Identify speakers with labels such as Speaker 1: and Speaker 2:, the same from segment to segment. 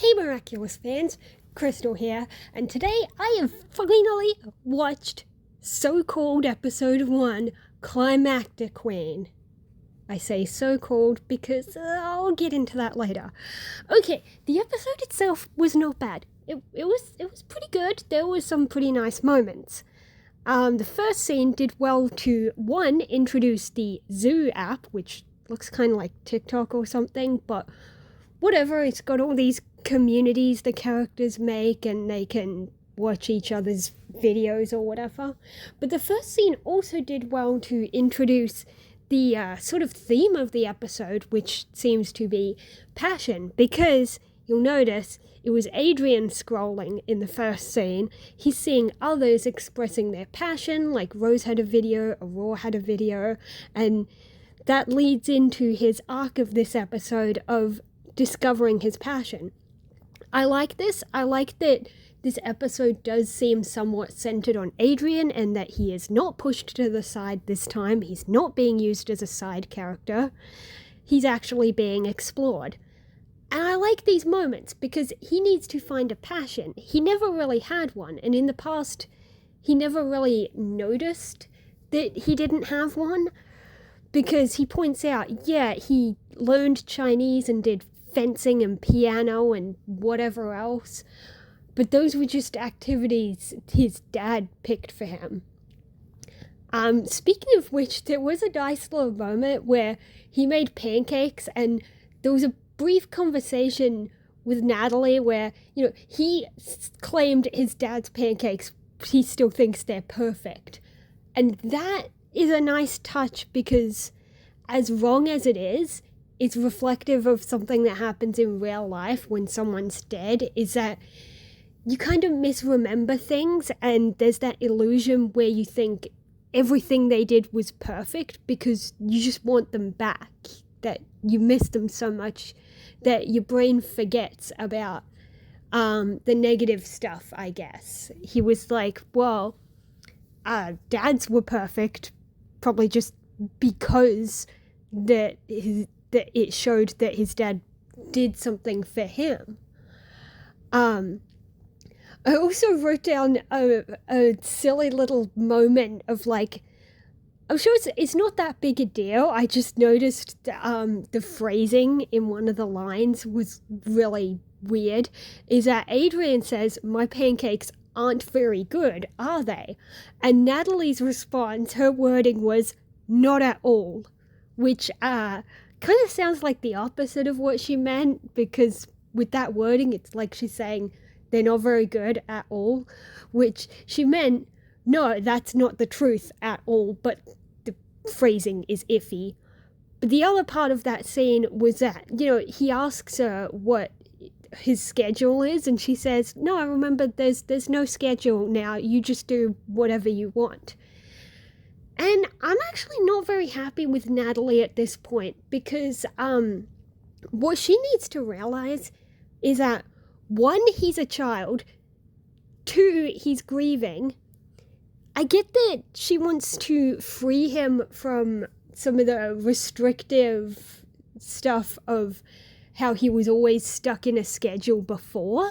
Speaker 1: Hey Miraculous fans, Crystal here, and today I have finally watched so-called episode 1, Climatiqueen. I say so-called because I'll get into that later. Okay, the episode itself was not bad. It was pretty good. There was some pretty nice moments. The first scene did well to, one, introduce the Zoo app, which looks kind of like TikTok or something, but whatever, it's got all these communities the characters make and they can watch each other's videos or whatever. But the first scene also did well to introduce the sort of theme of the episode, which seems to be passion, because you'll notice it was Adrien scrolling in the first scene. He's seeing others expressing their passion, like Rose had a video, Aurora had a video, and that leads into his arc of this episode of discovering his passion. I like this. I like that this episode does seem somewhat centered on Adrien and that he is not pushed to the side this time. He's not being used as a side character. He's actually being explored. And I like these moments because he needs to find a passion. He never really had one, and in the past, he never really noticed that he didn't have one, because he points out, yeah, he learned Chinese and did fencing and piano and whatever else, but those were just activities his dad picked for him. Speaking of which, there was a nice little moment where he made pancakes and there was a brief conversation with Natalie where, he claimed his dad's pancakes, he still thinks they're perfect. And that is a nice touch because, as wrong as it is, it's reflective of something that happens in real life when someone's dead, is that you kind of misremember things and there's that illusion where you think everything they did was perfect because you just want them back, that you miss them so much that your brain forgets about the negative stuff, I guess. He was like, well, dads were perfect, probably just because that it showed that his dad did something for him. I also wrote down a silly little moment of like, I'm sure it's not that big a deal. I just noticed the phrasing in one of the lines was really weird. Is that Adrien says, "My pancakes aren't very good, are they?" And Natalie's response, her wording was, "Not at all," which kind of sounds like the opposite of what she meant, because with that wording, it's like she's saying they're not very good at all, which she meant, no, that's not the truth at all, but the phrasing is iffy. But the other part of that scene was that, he asks her what his schedule is, and she says, no, I remember there's no schedule now, you just do whatever you want. And I'm actually not very happy with Natalie at this point, because what she needs to realize is that, one, he's a child, two, he's grieving. I get that she wants to free him from some of the restrictive stuff of how he was always stuck in a schedule before,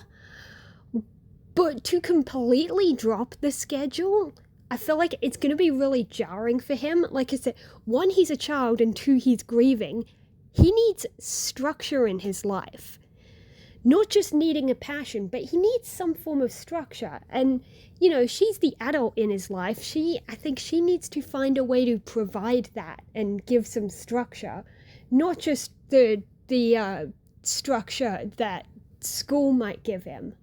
Speaker 1: but to completely drop the schedule, I feel like it's going to be really jarring for him. Like I said, one, he's a child, and two, he's grieving. He needs structure in his life. Not just needing a passion, but he needs some form of structure. And, she's the adult in his life. I think she needs to find a way to provide that and give some structure. Not just the structure that school might give him.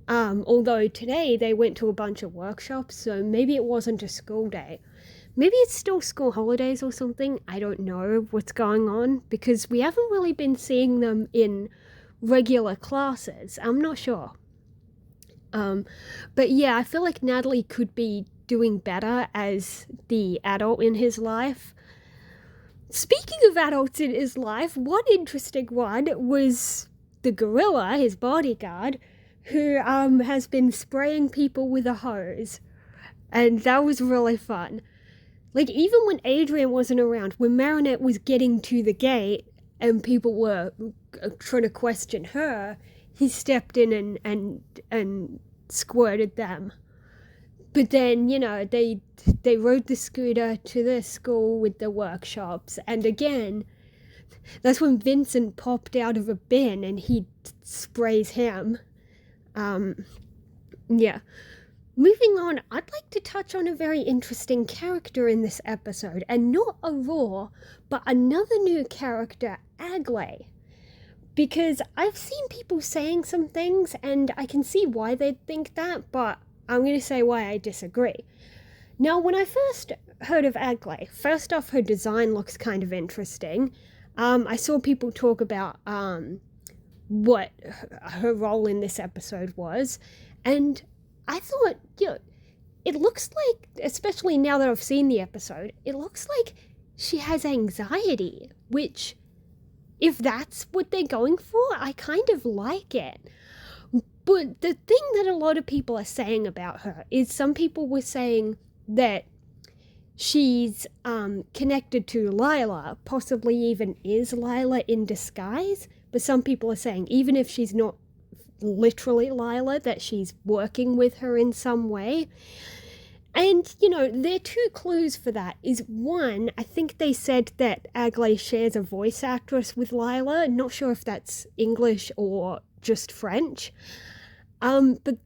Speaker 1: Although today they went to a bunch of workshops, so maybe it wasn't a school day. Maybe it's still school holidays or something. I don't know what's going on, because we haven't really been seeing them in regular classes. I'm not sure. But yeah, I feel like Natalie could be doing better as the adult in his life. Speaking of adults in his life, one interesting one was the gorilla, his bodyguard, who has been spraying people with a hose. And that was really fun. Like, even when Adrien wasn't around, when Marinette was getting to the gate and people were trying to question her, he stepped in and squirted them. But then, they rode the scooter to the school with the workshops, and again, that's when Vincent popped out of a bin and he sprays him. Yeah. Moving on, I'd like to touch on a very interesting character in this episode, and not Aurora, but another new character, Aglae. Because I've seen people saying some things, and I can see why they'd think that, but I'm going to say why I disagree. Now, when I first heard of Aglae, first off, her design looks kind of interesting. I saw people talk about what her role in this episode was, and I thought, it looks like, especially now that I've seen the episode, it looks like she has anxiety, which, if that's what they're going for, I kind of like it. But the thing that a lot of people are saying about her is some people were saying that she's connected to Lila, possibly even is Lila in disguise, but some people are saying even if she's not literally Lila, that she's working with her in some way. And, their two clues for that is, one, I think they said that Aglae shares a voice actress with Lila. Not sure if that's English or just French. But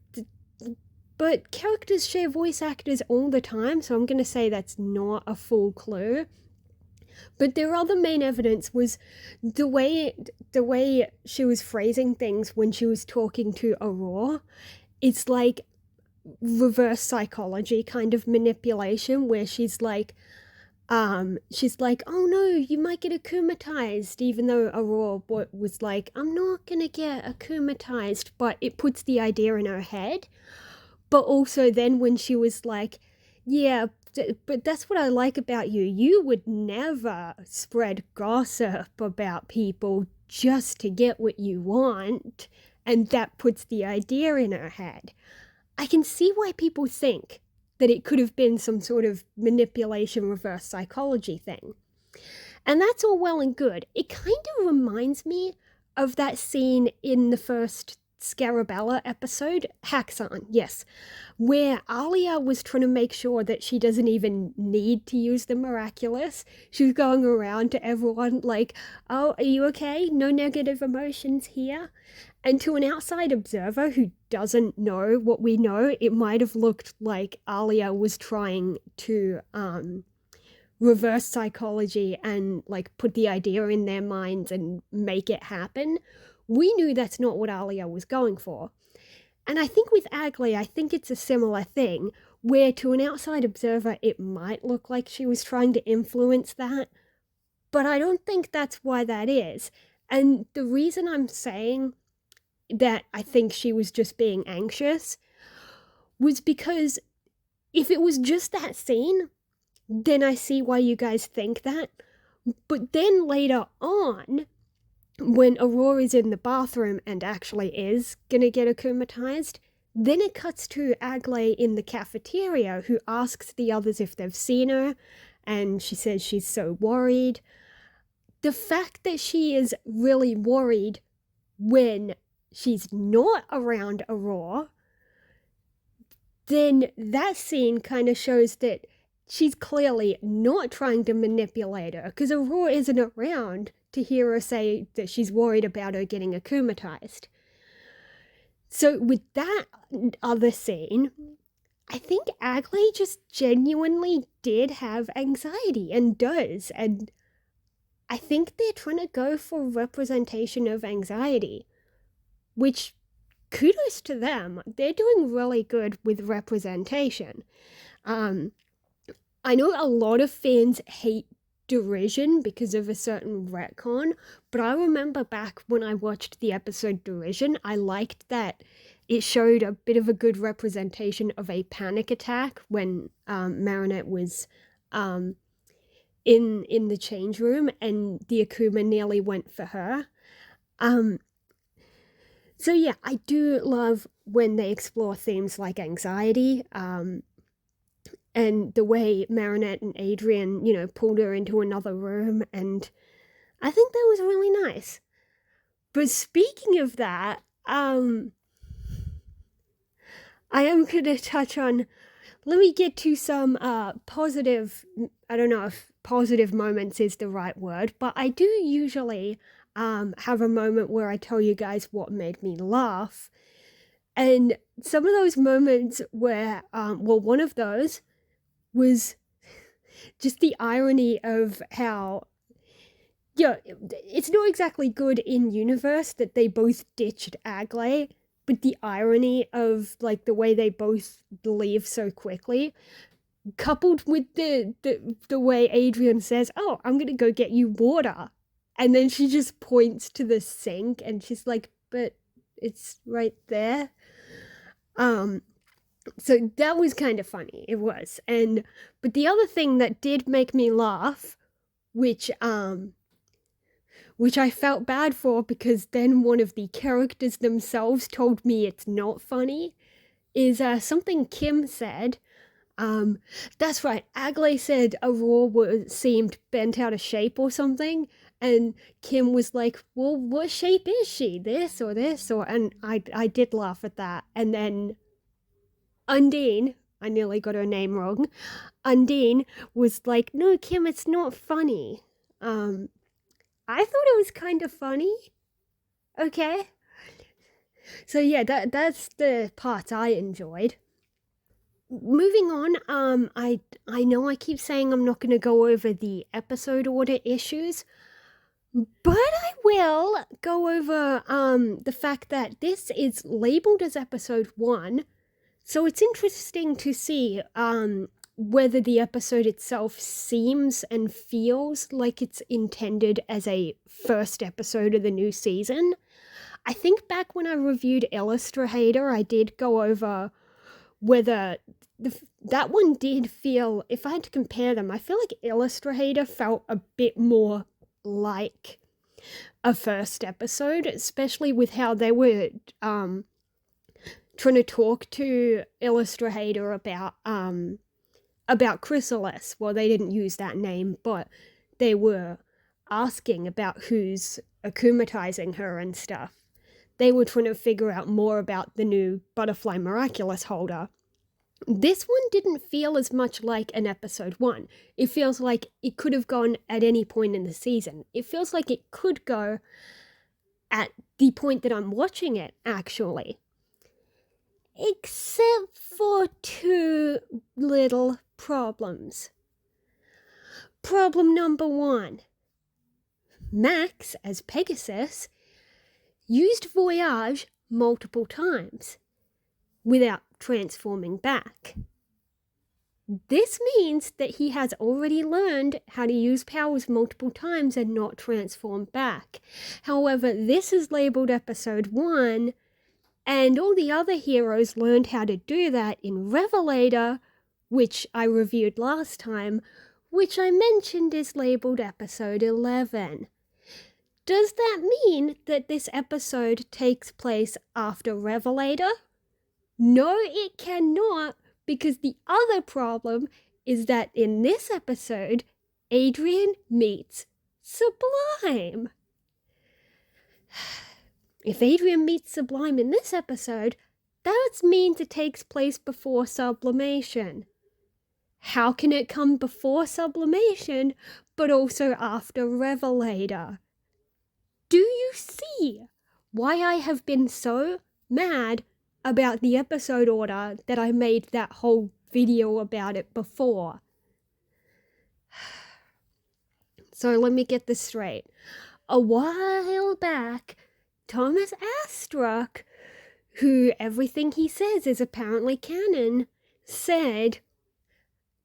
Speaker 1: characters share voice actors all the time, so I'm going to say that's not a full clue. But their other main evidence was the way she was phrasing things when she was talking to Aurora. It's like reverse psychology kind of manipulation, where she's like, oh no, you might get akumatized, even though Aurora was like, I'm not gonna get akumatized, but it puts the idea in her head. But also then when she was like, yeah, but that's what I like about you. You would never spread gossip about people just to get what you want. And that puts the idea in her head. I can see why people think that it could have been some sort of manipulation, reverse psychology thing. And that's all well and good. It kind of reminds me of that scene in the first Scarabella episode, Haxan, yes, where Alia was trying to make sure that she doesn't even need to use the Miraculous. She was going around to everyone like, oh, are you okay? No negative emotions here. And to an outside observer who doesn't know what we know, it might have looked like Alia was trying to reverse psychology and like put the idea in their minds and make it happen. We knew that's not what Alia was going for. And I think with Aglae, I think it's a similar thing, where to an outside observer, it might look like she was trying to influence that, but I don't think that's why that is. And the reason I'm saying that I think she was just being anxious was because if it was just that scene, then I see why you guys think that. But then later on, when Aurora's in the bathroom and actually is gonna get akumatized, then it cuts to Aglae in the cafeteria, who asks the others if they've seen her, and she says she's so worried. The fact that she is really worried when she's not around Aurora, then that scene kind of shows that she's clearly not trying to manipulate her, because Aurora isn't around to hear her say that she's worried about her getting akumatized. So with that other scene, I think Aglae just genuinely did have anxiety and does, and I think they're trying to go for representation of anxiety, which kudos to them. They're doing really good with representation. I know a lot of fans hate Derision because of a certain retcon, but I remember back when I watched the episode Derision, I liked that it showed a bit of a good representation of a panic attack when Marinette was in the change room and the Akuma nearly went for her. So yeah, I do love when they explore themes like anxiety, and the way Marinette and Adrien, pulled her into another room, and I think that was really nice. But speaking of that, I am going to touch on, let me get to some positive, I don't know if positive moments is the right word, but I do usually have a moment where I tell you guys what made me laugh. And some of those moments where, one of those was just the irony of how, yeah, it's not exactly good in universe that they both ditched Aglae, but the irony of like the way they both leave so quickly, coupled with the way Adrien says, "Oh, I'm gonna go get you water," and then she just points to the sink and she's like, "But it's right there." So that was kind of funny. It was, but the other thing that did make me laugh, which I felt bad for because then one of the characters themselves told me it's not funny, is something Kim said. That's right, Aglae said Aurora seemed bent out of shape or something, and Kim was like, well, what shape is she? This or this? And I did laugh at that. And then Undine, I nearly got her name wrong, Undine was like, no, Kim, it's not funny. I thought it was kind of funny. Okay. So yeah, that's the part I enjoyed. Moving on, I know I keep saying I'm not going to go over the episode order issues, but I will go over the fact that this is labeled as episode 1. So it's interesting to see whether the episode itself seems and feels like it's intended as a first episode of the new season. I think back when I reviewed Illustrator, I did go over whether that one did feel, if I had to compare them, I feel like Illustrator felt a bit more like a first episode, especially with how they were trying to talk to Illustrator about Chrysalis. Well, they didn't use that name, but they were asking about who's akumatizing her and stuff. They were trying to figure out more about the new Butterfly Miraculous holder. This one didn't feel as much like an episode 1. It feels like it could have gone at any point in the season. It feels like it could go at the point that I'm watching it, actually. Except for 2 little problems. Problem number 1. Max, as Pegasus, used Voyage multiple times without transforming back. This means that he has already learned how to use powers multiple times and not transform back. However, this is labeled episode 1, and all the other heroes learned how to do that in Revelator, which I reviewed last time, which I mentioned is labeled episode 11. Does that mean that this episode takes place after Revelator? No, it cannot, because the other problem is that in this episode, Adrien meets Sublime. If Adrien meets Sublime in this episode, that means it takes place before sublimation. How can it come before sublimation, but also after Revelator? Do you see why I have been so mad about the episode order that I made that whole video about it before? So let me get this straight. A while back, Thomas Astruck, who everything he says is apparently canon, said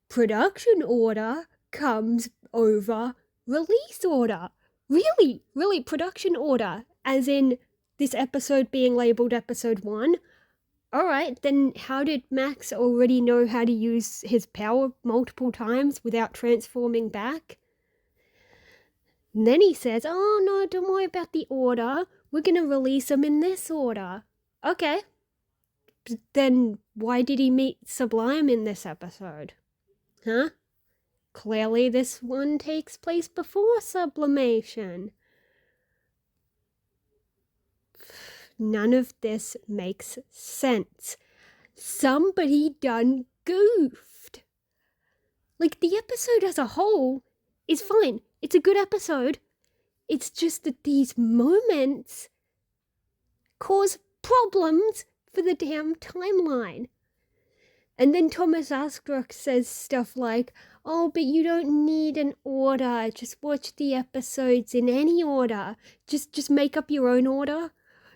Speaker 1: production order comes over release order. Really, production order, as in this episode being labeled episode 1. Alright, then how did Max already know how to use his power multiple times without transforming back? And then he says, oh no, don't worry about the order. We're going to release him in this order. Okay. Then why did he meet Sublime in this episode? Huh? Clearly this one takes place before sublimation. None of this makes sense. Somebody done goofed. Like, the episode as a whole is fine. It's a good episode. It's just that these moments cause problems for the damn timeline. And then Thomas Astruc says stuff like, oh, but you don't need an order. Just watch the episodes in any order. Just make up your own order.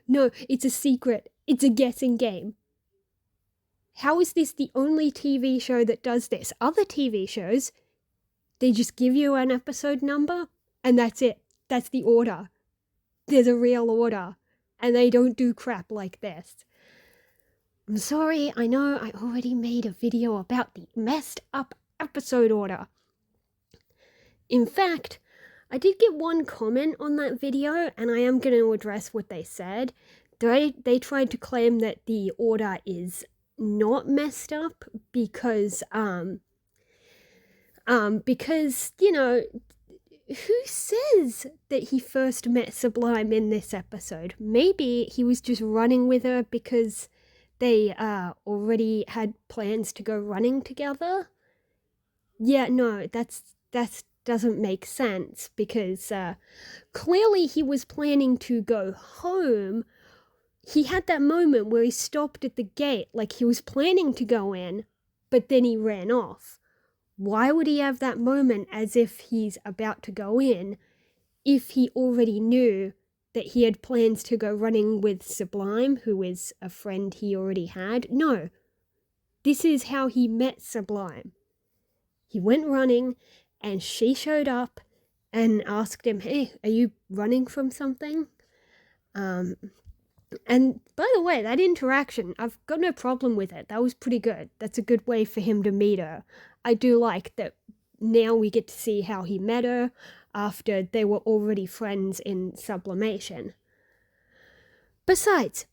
Speaker 1: No, it's a secret. It's a guessing game. How is this the only TV show that does this? Other TV shows, they just give you an episode number and that's it. That's the order. There's a real order. And they don't do crap like this. I'm sorry, I know I already made a video about the messed up episode order. In fact, I did get one comment on that video, and I am going to address what they said. They tried to claim that the order is not messed up because, you know, who says that he first met Sublime in this episode? Maybe he was just running with her because they already had plans to go running together. Yeah, no, that doesn't make sense because clearly he was planning to go home. He had that moment where he stopped at the gate, like he was planning to go in, but then he ran off. Why would he have that moment as if he's about to go in if he already knew that he had plans to go running with Sublime, who is a friend he already had? No. This is how he met Sublime. He went running and she showed up and asked him, hey, are you running from something? And by the way, that interaction, I've got no problem with it. That was pretty good. That's a good way for him to meet her. I do like that now we get to see how he met her after they were already friends in sublimation. Besides,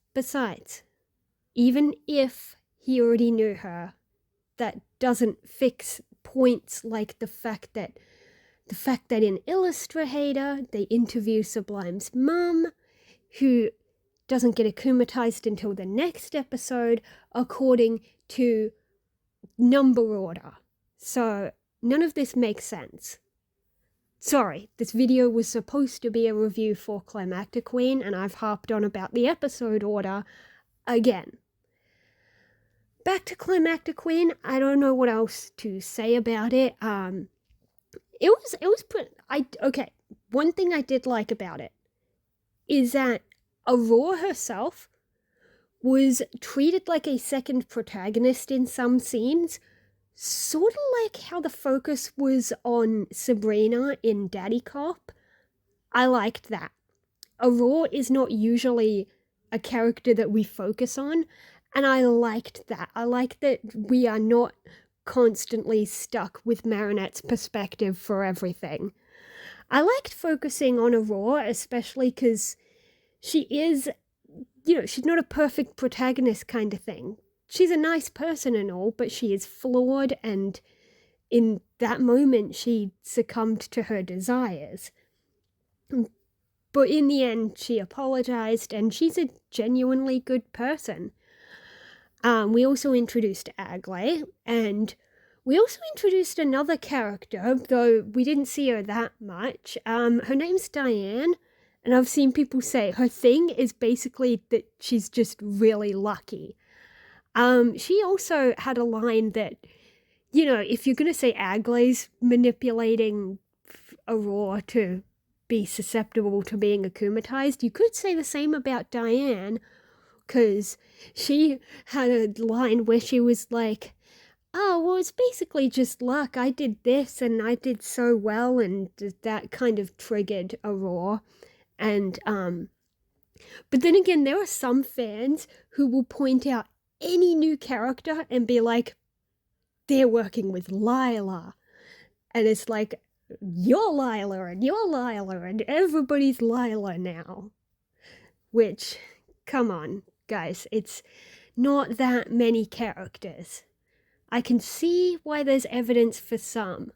Speaker 1: even if he already knew her, that doesn't fix points like the fact that in Illustrator they interview Sublime's mum, who doesn't get akumatized until the next episode according to number order. So none of this makes sense. Sorry, this video was supposed to be a review for Climatiqueen, and I've harped on about the episode order again. Back to Climatiqueen, I don't know what else to say about it. Okay, one thing I did like about it is that Aurora herself was treated like a second protagonist in some scenes, sort of like how the focus was on Sabrina in Daddy Cop. I liked that. Aurora is not usually a character that we focus on, and I liked that. I like that we are not constantly stuck with Marinette's perspective for everything. I liked focusing on Aurora, especially because she is, she's not a perfect protagonist kind of thing. She's a nice person and all, but she is flawed, and in that moment she succumbed to her desires. But in the end, she apologized, and she's a genuinely good person. We also introduced Aglae, and we also introduced another character, though we didn't see her that much. Her name's Diane, and I've seen people say her thing is basically that she's just really lucky. She also had a line that, if you're going to say Aglae's manipulating Aurora to be susceptible to being akumatized, you could say the same about Diane, because she had a line where she was like, oh, well, it's basically just luck. I did this and I did so well, and that kind of triggered Aurora. And, but then again, there are some fans who will point out any new character and be like, they're working with Lila. And it's like, you're Lila and everybody's Lila now. Which, come on, guys, it's not that many characters. I can see why there's evidence for some,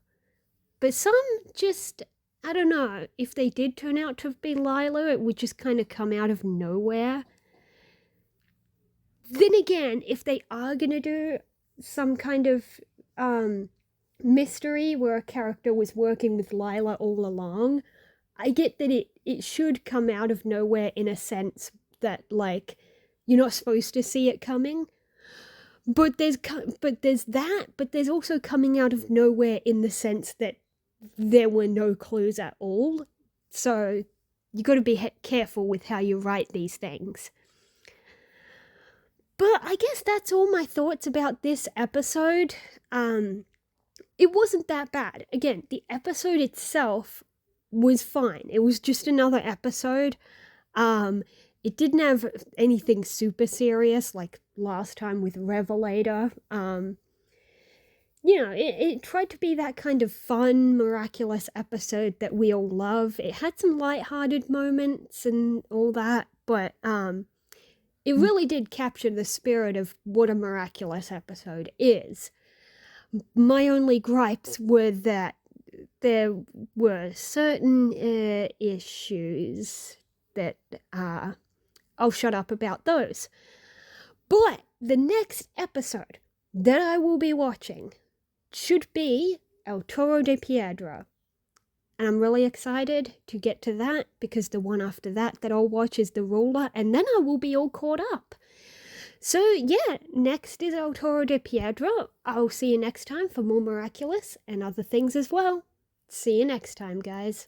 Speaker 1: but some just, I don't know, if they did turn out to be Lila, it would just kind of come out of nowhere. again, if they are going to do some kind of mystery where a character was working with Lila all along, I get that it should come out of nowhere in a sense that, like, you're not supposed to see it coming. But there's also coming out of nowhere in the sense that there were no clues at all. So you got to be careful with how you write these things. But I guess that's all my thoughts about this episode. It wasn't that bad. Again, the episode itself was fine. It was just another episode. It didn't have anything super serious like last time with Revelator. It tried to be that kind of fun, miraculous episode that we all love. It had some lighthearted moments and all that, but it really did capture the spirit of what a miraculous episode is. My only gripes were that there were certain issues that I'll shut up about those. But the next episode that I will be watching should be El Toro De Piedra. And I'm really excited to get to that because the one after that I'll watch is The Ruler, and then I will be all caught up. So yeah, next is El Toro De Piedra. I'll see you next time for more Miraculous and other things as well. See you next time, guys.